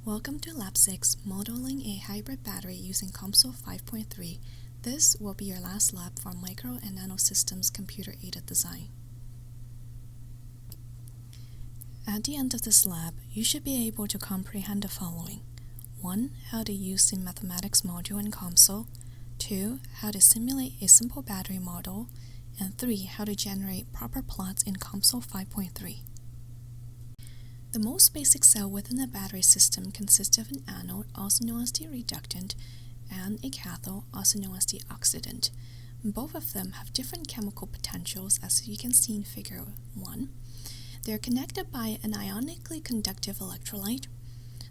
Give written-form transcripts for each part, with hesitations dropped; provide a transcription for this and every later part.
Welcome to Lab 6, Modeling a Hybrid Battery using COMSOL 5.3. This will be your last lab for Micro and Nanosystems Computer-Aided Design. At the end of this lab, you should be able to comprehend the following. 1. How to use the mathematics module in COMSOL. 2. How to simulate a simple battery model. And 3. How to generate proper plots in COMSOL 5.3. The most basic cell within a battery system consists of an anode, also known as the reductant, and a cathode, also known as the oxidant. Both of them have different chemical potentials, as you can see in Figure 1. They are connected by an ionically conductive electrolyte.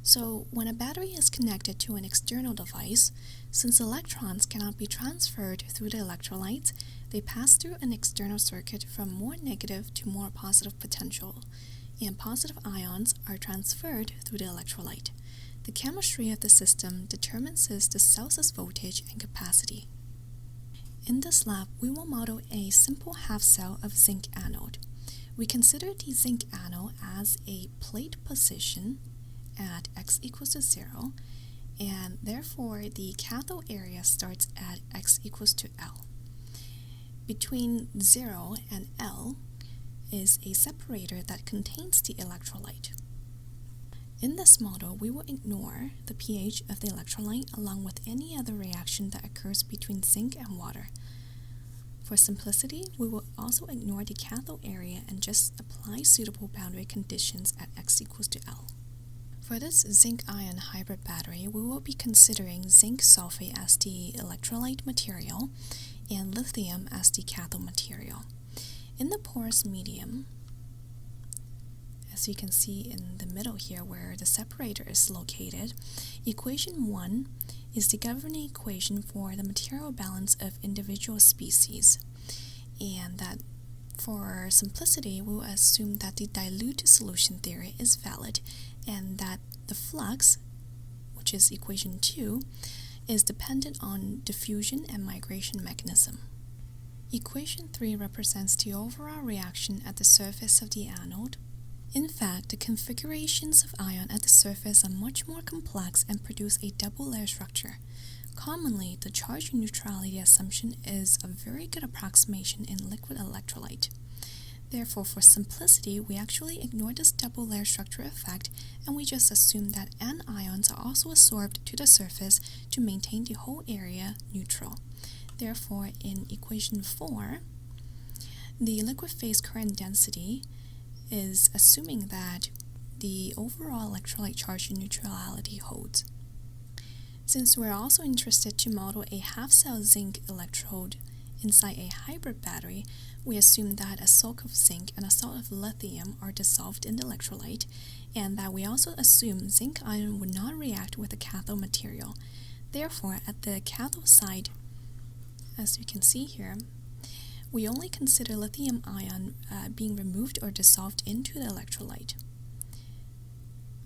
So when a battery is connected to an external device, since electrons cannot be transferred through the electrolyte, they pass through an external circuit from more negative to more positive potential, and positive ions are transferred through the electrolyte. The chemistry of the system determines the cell's voltage and capacity. In this lab, we will model a simple half cell of zinc anode. We consider the zinc anode as a plate position at x equals to 0, and therefore the cathode area starts at x equals to L. Between 0 and L is a separator that contains the electrolyte. In this model, we will ignore the pH of the electrolyte along with any other reaction that occurs between zinc and water. For simplicity, we will also ignore the cathode area and just apply suitable boundary conditions at x equals to L. For this zinc-ion hybrid battery, we will be considering zinc sulfate as the electrolyte material and lithium as the cathode material. In the porous medium, as you can see in the middle here where the separator is located, equation 1 is the governing equation for the material balance of individual species, and that for simplicity we will assume that the dilute solution theory is valid and that the flux, which is equation 2, is dependent on diffusion and migration mechanism. Equation 3 represents the overall reaction at the surface of the anode. In fact, the configurations of ion at the surface are much more complex and produce a double layer structure. Commonly, the charge neutrality assumption is a very good approximation in liquid electrolyte. Therefore, for simplicity, we actually ignore this double layer structure effect and we just assume that anions are also absorbed to the surface to maintain the whole area neutral. Therefore, in equation 4, the liquid phase current density is assuming that the overall electrolyte charge neutrality holds. Since we're also interested to model a half-cell zinc electrode inside a hybrid battery, we assume that a salt of zinc and a salt of lithium are dissolved in the electrolyte, and that we also assume zinc ion would not react with the cathode material. Therefore, at the cathode side, as you can see here, we only consider lithium ion being removed or dissolved into the electrolyte.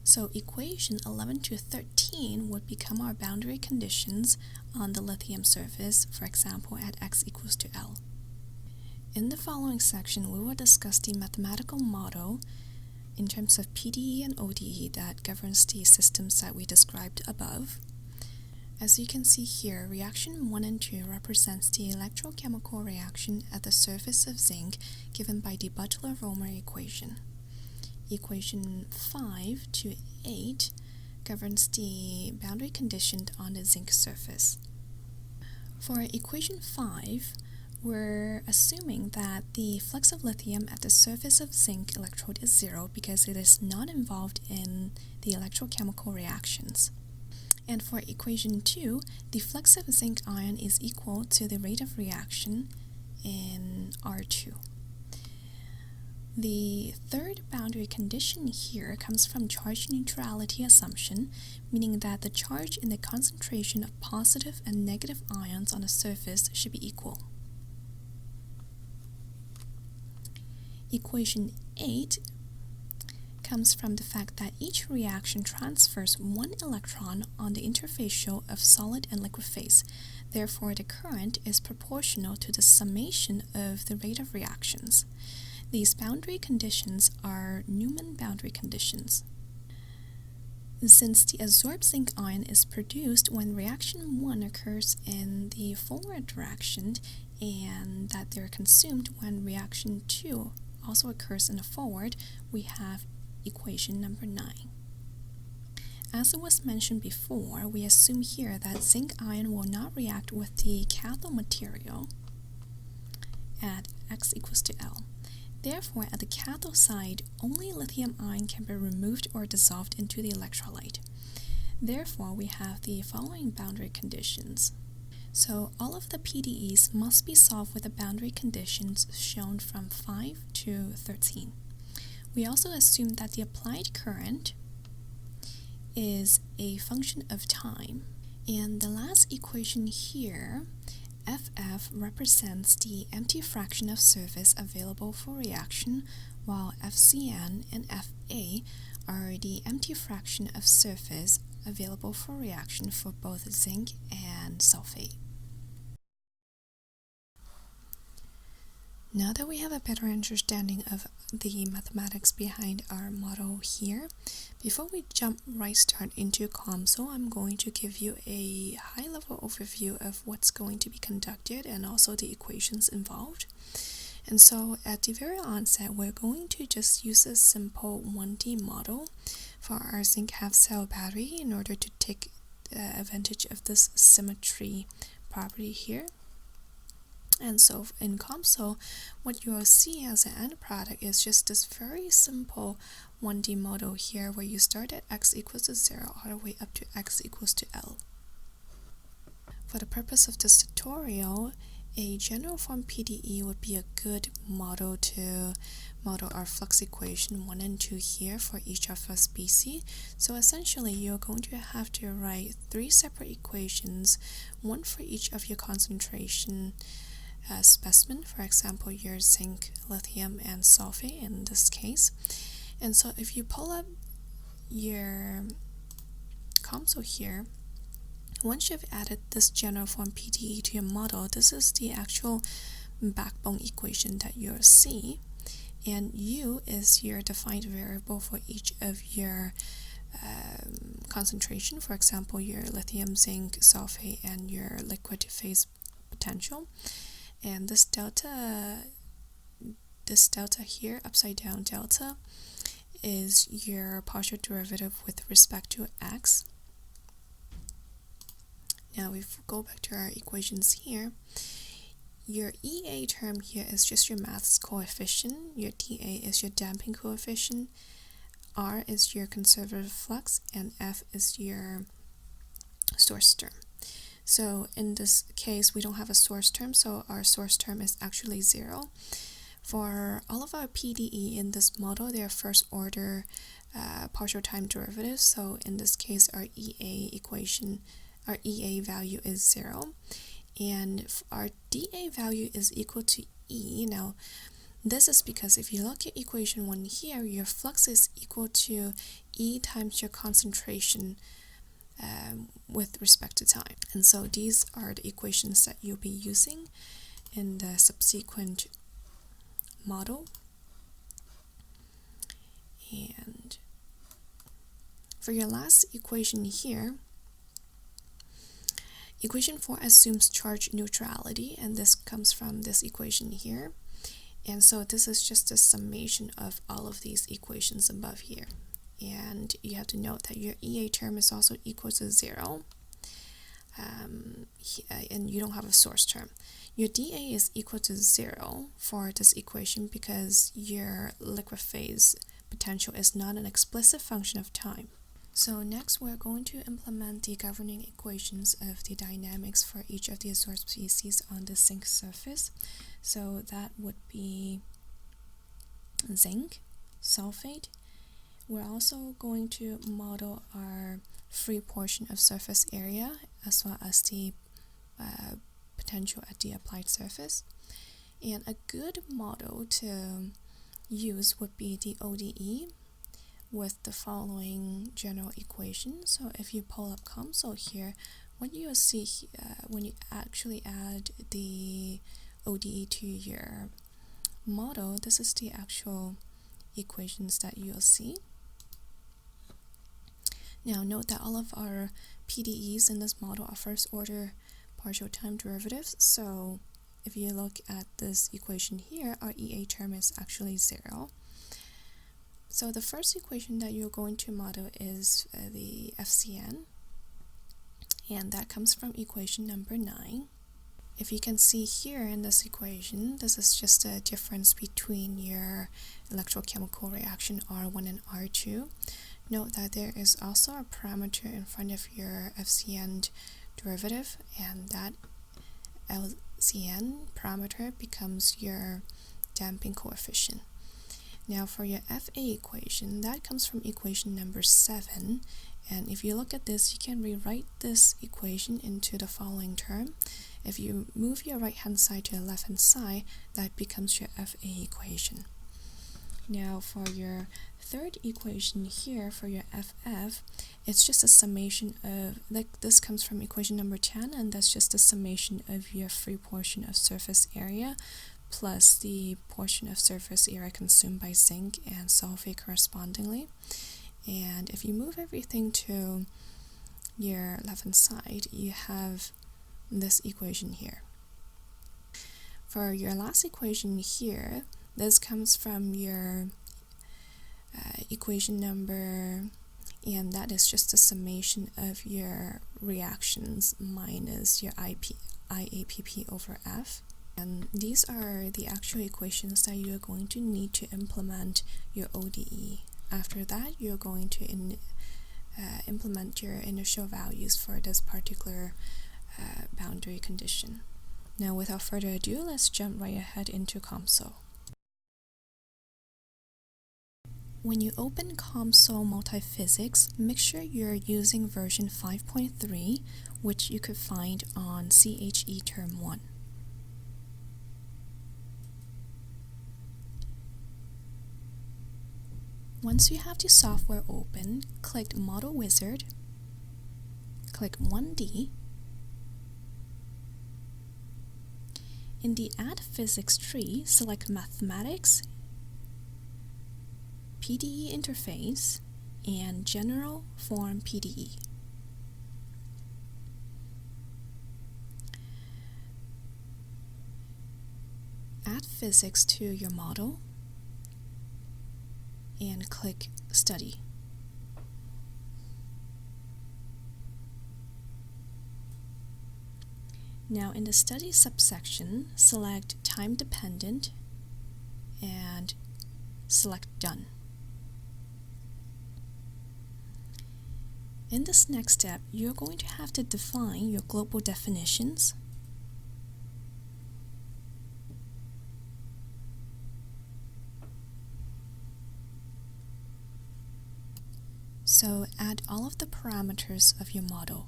So equation 11 to 13 would become our boundary conditions on the lithium surface, for example at x equals to L. In the following section, we will discuss the mathematical model in terms of PDE and ODE that governs the systems that we described above. As you can see here, reaction 1 and 2 represents the electrochemical reaction at the surface of zinc given by the Butler-Romer equation. Equation 5 to 8 governs the boundary condition on the zinc surface. For equation 5, we're assuming that the flux of lithium at the surface of zinc electrode is 0 because it is not involved in the electrochemical reactions. And for equation 2, the flux of zinc ion is equal to the rate of reaction in R2. The third boundary condition here comes from charge neutrality assumption, meaning that the charge in the concentration of positive and negative ions on the surface should be equal. Equation 8 comes from the fact that each reaction transfers one electron on the interfacial of solid and liquid phase. Therefore, the current is proportional to the summation of the rate of reactions. These boundary conditions are Newman boundary conditions. Since the adsorbed zinc ion is produced when reaction 1 occurs in the forward direction and that they're consumed when reaction 2 also occurs in the forward, we have equation number 9. As it was mentioned before, we assume here that zinc ion will not react with the cathode material at x equals to L. Therefore, at the cathode side, only lithium ion can be removed or dissolved into the electrolyte. Therefore, we have the following boundary conditions. So, all of the PDEs must be solved with the boundary conditions shown from 5 to 13. We also assume that the applied current is a function of time. And the last equation here, FF represents the empty fraction of surface available for reaction, while FCN and FA are the empty fraction of surface available for reaction for both zinc and sulfate. Now that we have a better understanding of the mathematics behind our model here, before we jump start into COMSOL, I'm going to give you a high-level overview of what's going to be conducted and also the equations involved. And so at the very onset, we're going to just use a simple 1D model for our zinc half-cell battery in order to take advantage of this symmetry property here. And so in COMSOL, what you will see as an end product is just this very simple 1D model here where you start at x equals to 0 all the way up to x equals to L. For the purpose of this tutorial, a general form PDE would be a good model to model our flux equation 1 and 2 here for each of our species. So essentially, you're going to have to write 3 separate equations, one for each of your concentration specimen, for example your zinc, lithium, and sulfate in this case. And so if you pull up your COMSOL here, once you've added this general form PDE to your model, this is the actual backbone equation that you'll see, and U is your defined variable for each of your concentration, for example your lithium, zinc, sulfate, and your liquid to phase potential. And this delta here, upside down delta, is your partial derivative with respect to x. Now if we go back to our equations here, your EA term here is just your mass coefficient, your TA is your damping coefficient, R is your conservative flux, and F is your source term. So in this case, we don't have a source term, so our source term is actually 0. For all of our PDE in this model, they are first order partial time derivatives. So in this case, our EA value is 0. And our dA value is equal to E. Now, this is because if you look at equation 1 here, your flux is equal to E times your concentration with respect to time. And so these are the equations that you'll be using in the subsequent model. And for your last equation here, equation 4 assumes charge neutrality, and this comes from this equation here. And so this is just a summation of all of these equations above here. And you have to note that your EA term is also equal to 0, and you don't have a source term. Your dA is equal to 0 for this equation because your liquid phase potential is not an explicit function of time. So next we're going to implement the governing equations of the dynamics for each of the adsorbed species on the zinc surface. So that would be zinc, sulfate. We're also going to model our free portion of surface area as well as the potential at the applied surface. And a good model to use would be the ODE with the following general equation. So if you pull up COMSOL here, what you'll see when you actually add the ODE to your model, this is the actual equations that you'll see. Now note that all of our PDEs in this model are first order partial time derivatives, so if you look at this equation here, our EA term is actually 0. So the first equation that you're going to model is the FCN, and that comes from equation number 9. If you can see here in this equation, this is just a difference between your electrochemical reaction R1 and R2. Note that there is also a parameter in front of your FCN derivative, and that LCN parameter becomes your damping coefficient. Now for your FA equation, that comes from equation number 7, and if you look at this, you can rewrite this equation into the following term. If you move your right hand side to the left hand side, that becomes your FA equation. Now for your third equation here, for your FF, it's just a summation of, like, this comes from equation number 10, and that's just a summation of your free portion of surface area plus the portion of surface area consumed by zinc and sulfate correspondingly. And if you move everything to your left hand side, you have this equation here. For your last equation here, this comes from your equation number, and that is just a summation of your reactions minus your IAPP over F. And these are the actual equations that you are going to need to implement your ODE. After that, you're going to implement your initial values for this particular boundary condition. Now, without further ado, let's jump right ahead into COMSOL. When you open COMSOL Multiphysics, make sure you're using version 5.3, which you could find on CHE Term 1. Once you have the software open, click Model Wizard, click 1D. In the Add Physics tree, select Mathematics, PDE Interface, and General Form PDE. Add Physics to your model and click Study. Now in the Study subsection, select Time Dependent and select Done. In this next step, you're going to have to define your global definitions, so add all of the parameters of your model.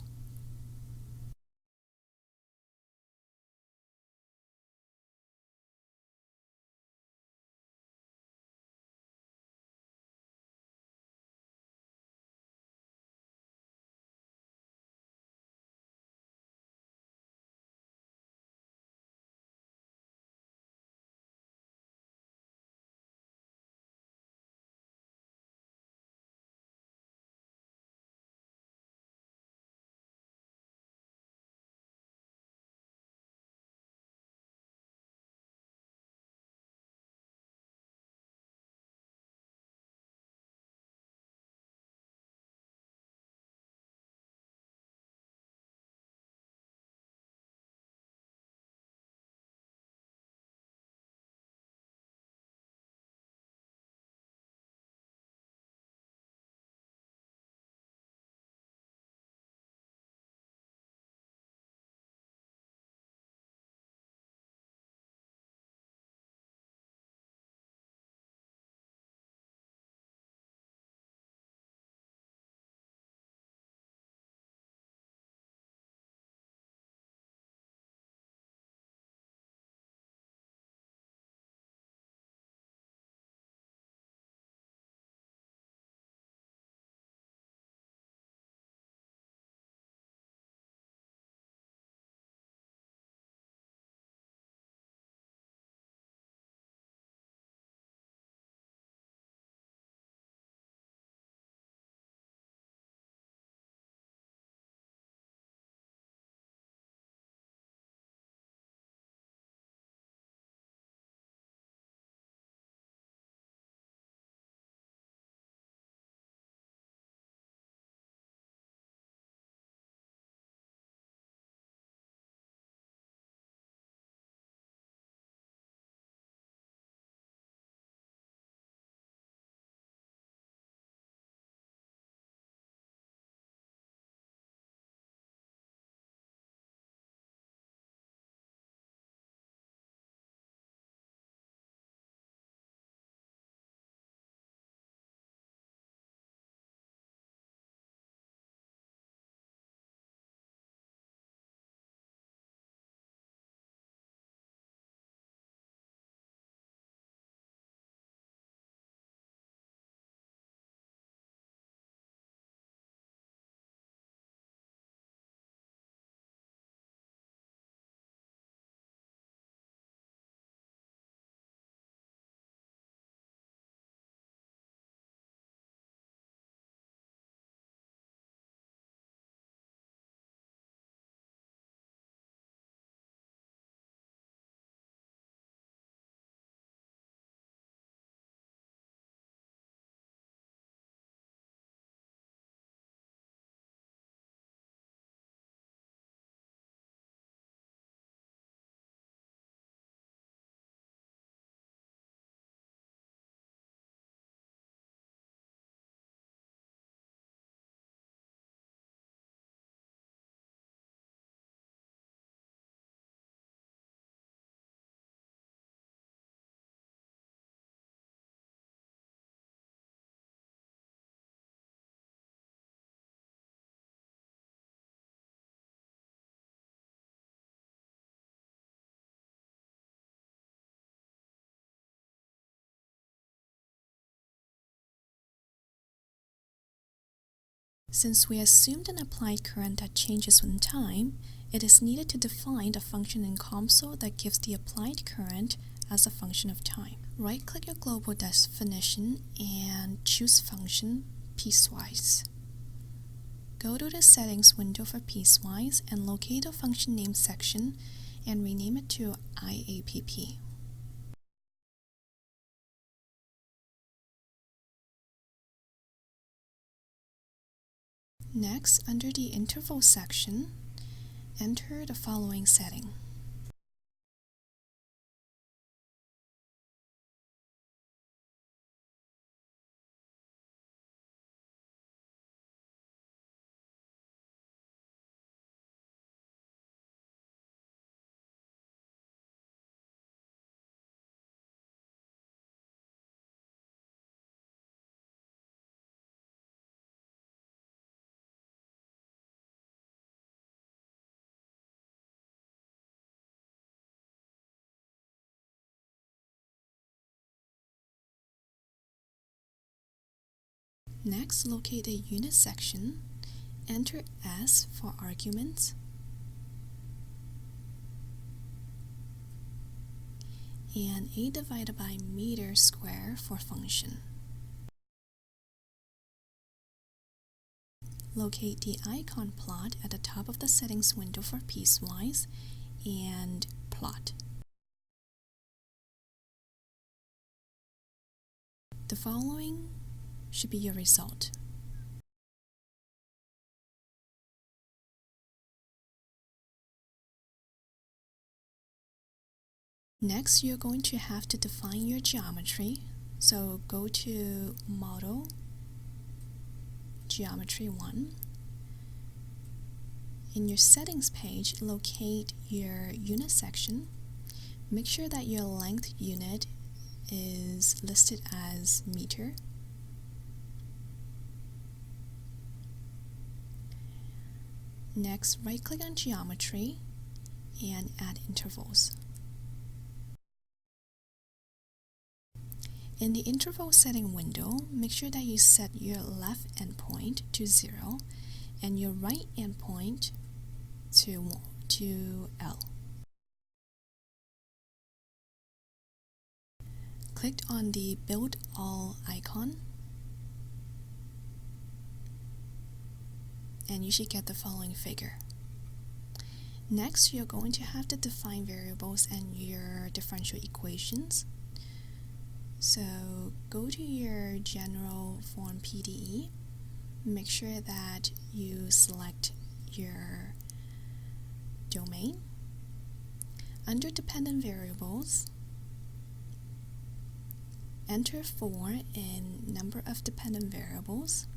Since we assumed an applied current that changes with time, it is needed to define a function in COMSOL that gives the applied current as a function of time. Right-click your global definition and choose function piecewise. Go to the settings window for piecewise and locate the function name section and rename it to IAPP. Next, under the interval section, enter the following setting. Next, locate the unit section, enter S for arguments, and A divided by meter square for function. Locate the icon plot at the top of the settings window for piecewise and plot. The following should be your result. Next, you're going to have to define your geometry. So go to Model, Geometry 1. In your settings page, locate your unit section. Make sure that your length unit is listed as meter. Next, right-click on Geometry and add intervals. In the interval setting window, make sure that you set your left endpoint to 0 and your right endpoint to L. Click on the Build All icon and you should get the following figure. Next, you're going to have to define variables and your differential equations. So go to your general form PDE, make sure that you select your domain. Under dependent variables, enter 4 in number of dependent variables.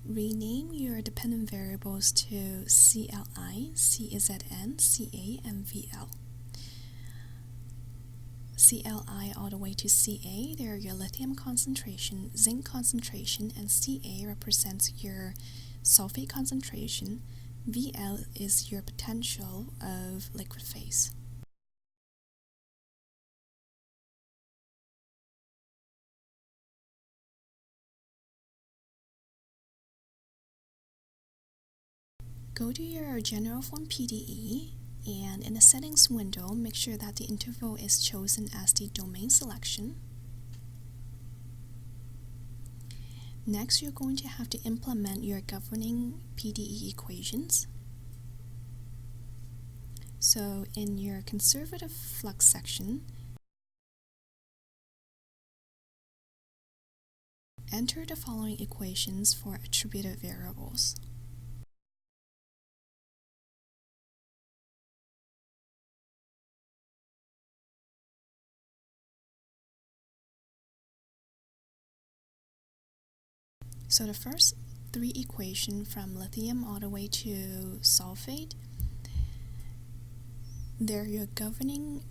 Rename your dependent variables to CLI, CZN, CA, and VL. CLI all the way to CA, they're your lithium concentration, zinc concentration, and CA represents your sulfate concentration. VL is your potential of liquid phase. Go to your general form PDE and in the settings window, make sure that the interval is chosen as the domain selection. Next, you're going to have to implement your governing PDE equations. So in your conservative flux section, enter the following equations for attributed variables. So the first 3 equations from lithium all the way to sulfate, they're your governing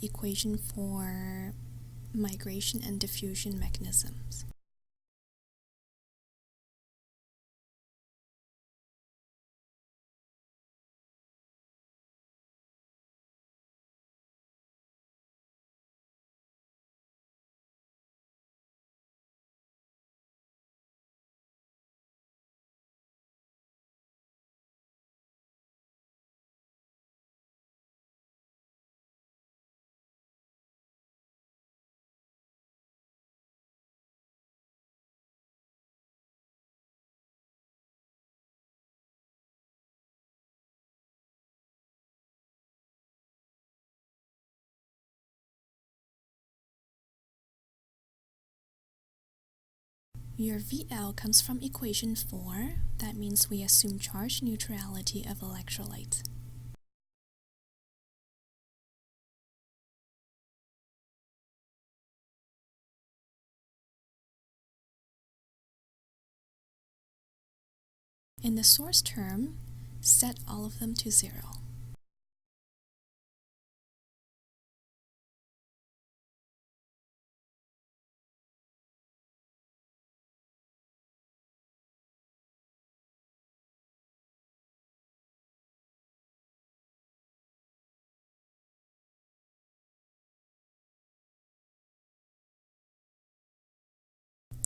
equation for migration and diffusion mechanisms. Your VL comes from equation 4. That means we assume charge neutrality of electrolytes. In the source term, set all of them to 0.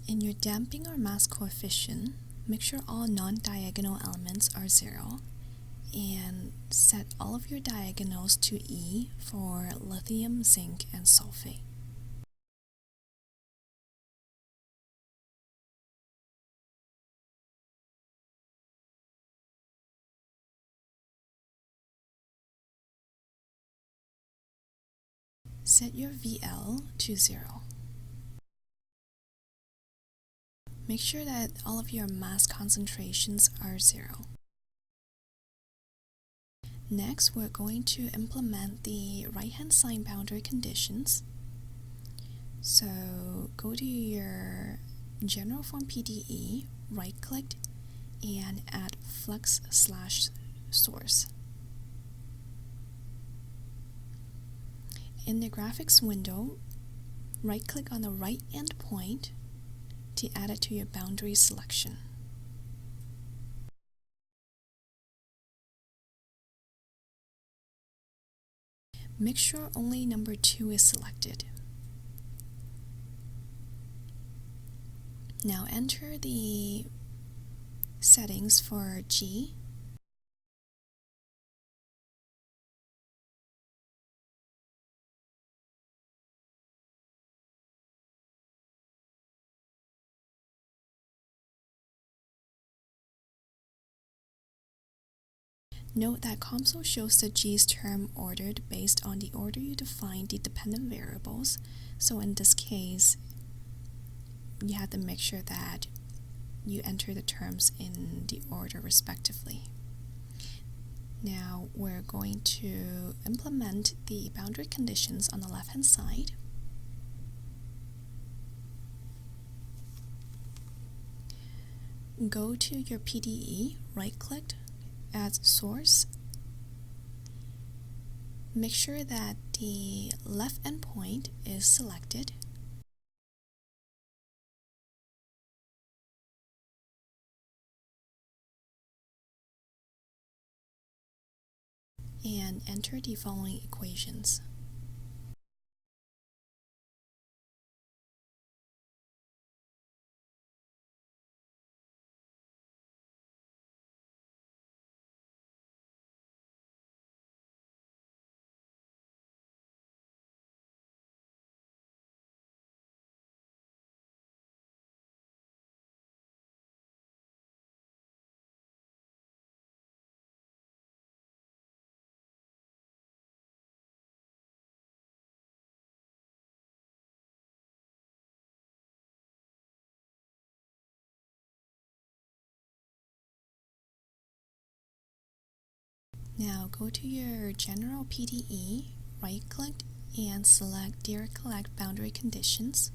In your damping or mass coefficient, make sure all non-diagonal elements are 0 and set all of your diagonals to E for lithium, zinc, and sulfate. Set your VL to 0. Make sure that all of your mass concentrations are 0. Next, we're going to implement the right-hand side boundary conditions. So go to your general form PDE, right-click, and add flux/source. In the graphics window, right-click on the right endpoint to add it to your boundary selection. Make sure only number 2 is selected. Now enter the settings for G, Note that COMSOL shows the G's term ordered based on the order you define the dependent variables, so in this case, you have to make sure that you enter the terms in the order respectively. Now we're going to implement the boundary conditions on the left-hand side. Go to your PDE, right-click, add source. Make sure that the left endpoint is selected. And enter the following equations. Now go to your general PDE, right-click, and select Direct Collect Boundary Conditions.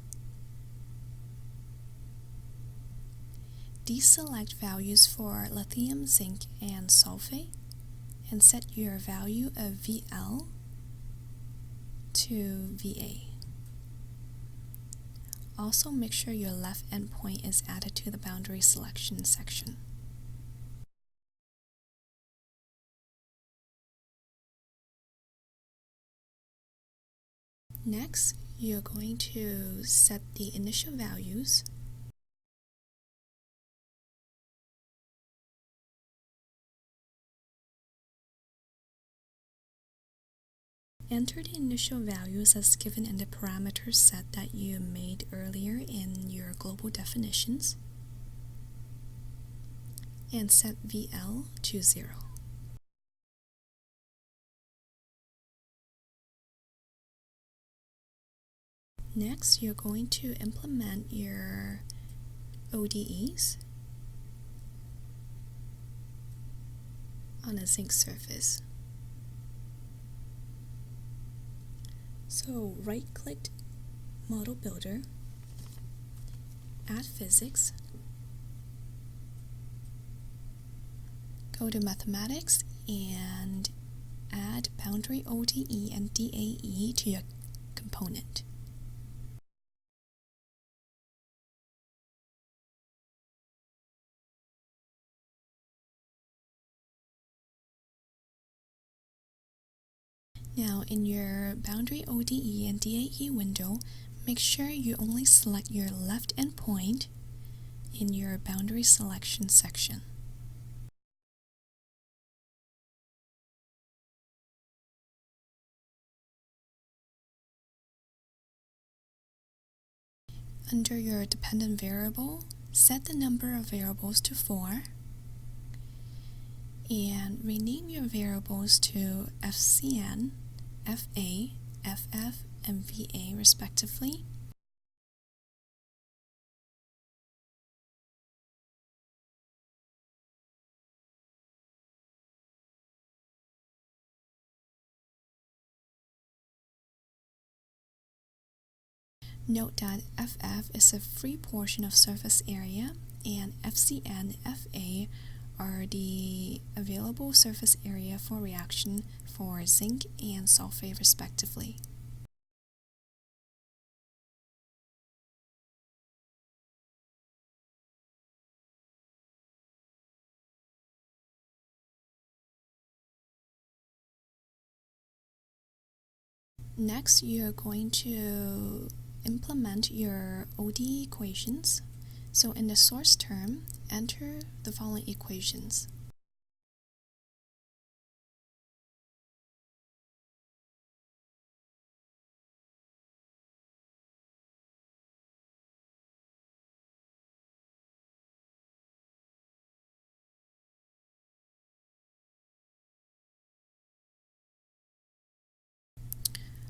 Deselect values for lithium, zinc, and sulfate, and set your value of VL to VA. Also make sure your left endpoint is added to the boundary selection section. Next, you're going to set the initial values. Enter the initial values as given in the parameter set that you made earlier in your global definitions, and set VL to 0. Next, you're going to implement your ODEs on a zinc surface. So right-click Model Builder, add Physics, go to Mathematics and add boundary ODE and DAE to your component. Now in your boundary ODE and DAE window, make sure you only select your left endpoint in your boundary selection section. Under your dependent variable, set the number of variables to 4 and rename your variables to FCN, FA, FF, and VA respectively. Note that FF is a free portion of surface area and FCN, FA are the available surface area for reaction for zinc and sulfate respectively. Next, you're going to implement your ODE equations. So in the source term, enter the following equations.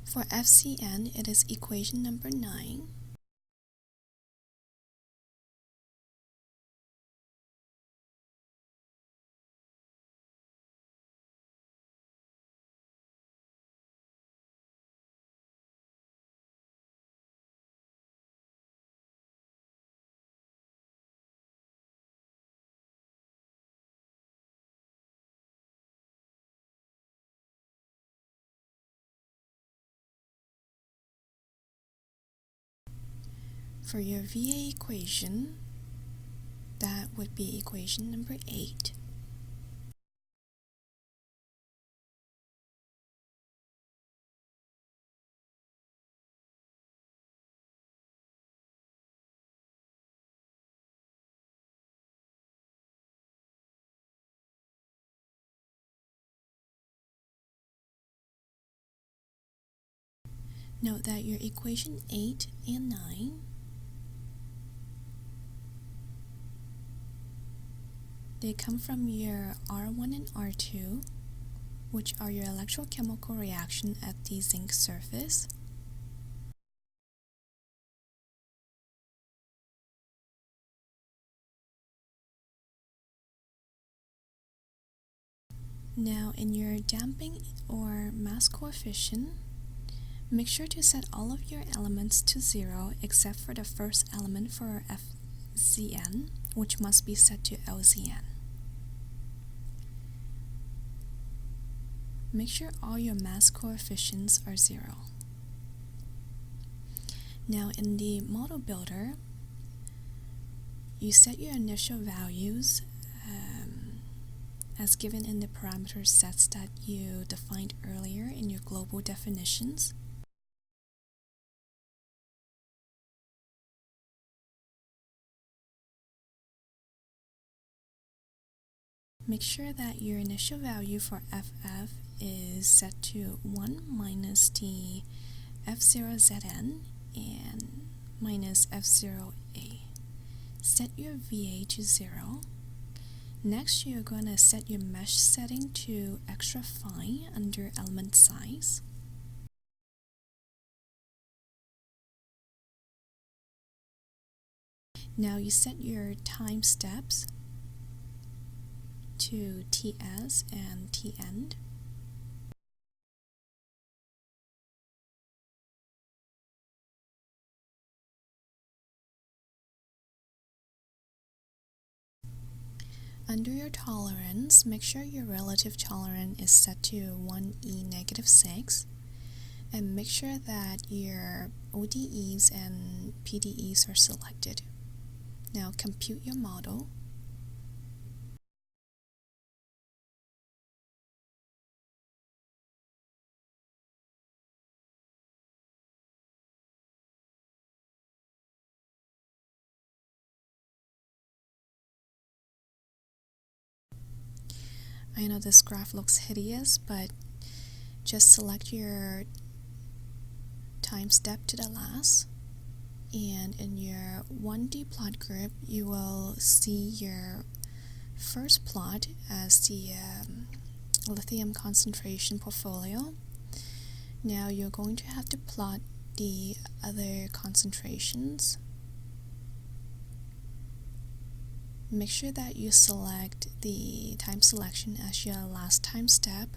For FCN, it is equation number 9. For your VA equation, that would be equation number 8. Note that your equation 8 and 9 they come from your R1 and R2, which are your electrochemical reaction at the zinc surface. Now in your damping or mass coefficient, make sure to set all of your elements to 0 except for the first element for FZN, which must be set to LZN. Make sure all your mass coefficients are 0. Now in the model builder, you set your initial values as given in the parameter sets that you defined earlier in your global definitions. Make sure that your initial value for FF is set to 1 minus the F0Zn and minus F0A. Set your VA to 0. Next, you're going to set your mesh setting to extra fine under element size. Now you set your time steps to TS and TEnd. Under your tolerance, make sure your relative tolerance is set to 1e-6, and make sure that your ODEs and PDEs are selected. Now compute your model. I know this graph looks hideous, but just select your time step to the last, and in your 1D plot group you will see your first plot as the lithium concentration portfolio. Now you're going to have to plot the other concentrations. Make sure that you select the time selection as your last time step.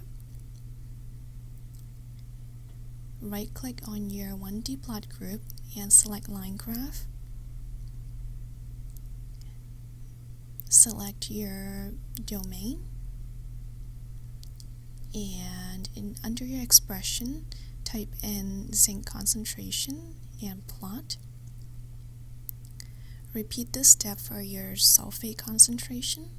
Right click on your 1D plot group and select line graph. Select your domain, and under your expression type in zinc concentration and plot. Repeat this step for your sulfate concentration.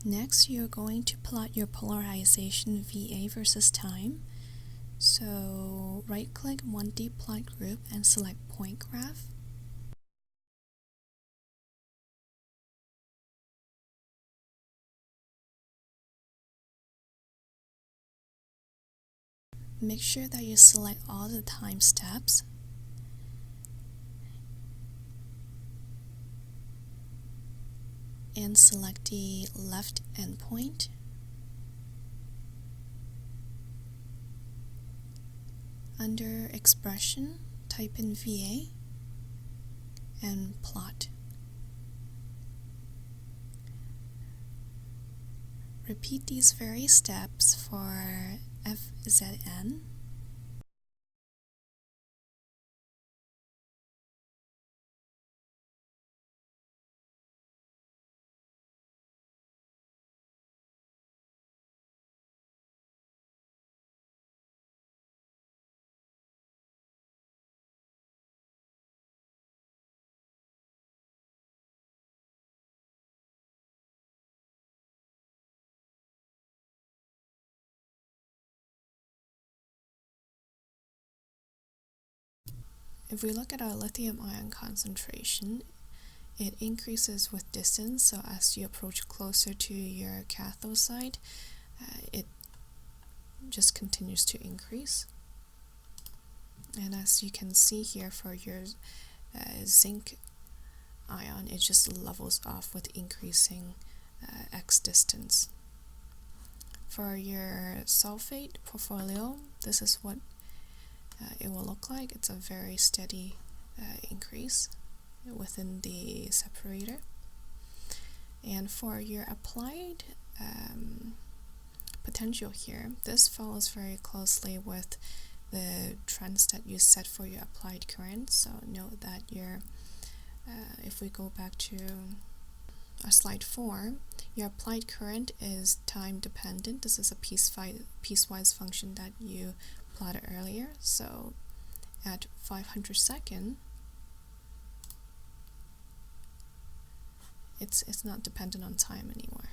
Next, you're going to plot your polarization VA versus time. So right-click 1D plot group and select point graph. Make sure that you select all the time steps. And select the left endpoint. Under expression, type in VA and plot. Repeat these various steps for FZN. If we look at our lithium ion concentration, it increases with distance, so as you approach closer to your cathode side, it just continues to increase. And as you can see here for your zinc ion, it just levels off with increasing x distance. For your sulfate portfolio, this is what it will look like. It's a very steady increase within the separator. And for your applied potential here, this follows very closely with the trends that you set for your applied current. So note that if we go back to slide 4, your applied current is time dependent. This is a piecewise function that you plotted earlier. So at 500 seconds, it's not dependent on time anymore.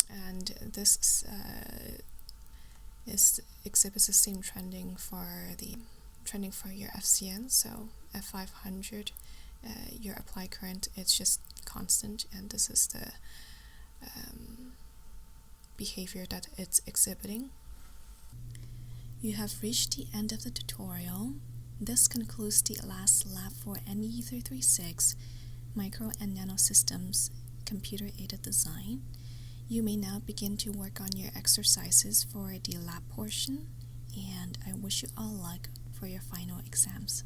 And this exhibits the same trending for your FCN. So at 500, your applied current is just constant, and this is the behavior that it's exhibiting. You have reached the end of the tutorial. This concludes the last lab for NE336 Micro and Nanosystems Computer-Aided Design. You may now begin to work on your exercises for the lab portion, and I wish you all luck for your final exams.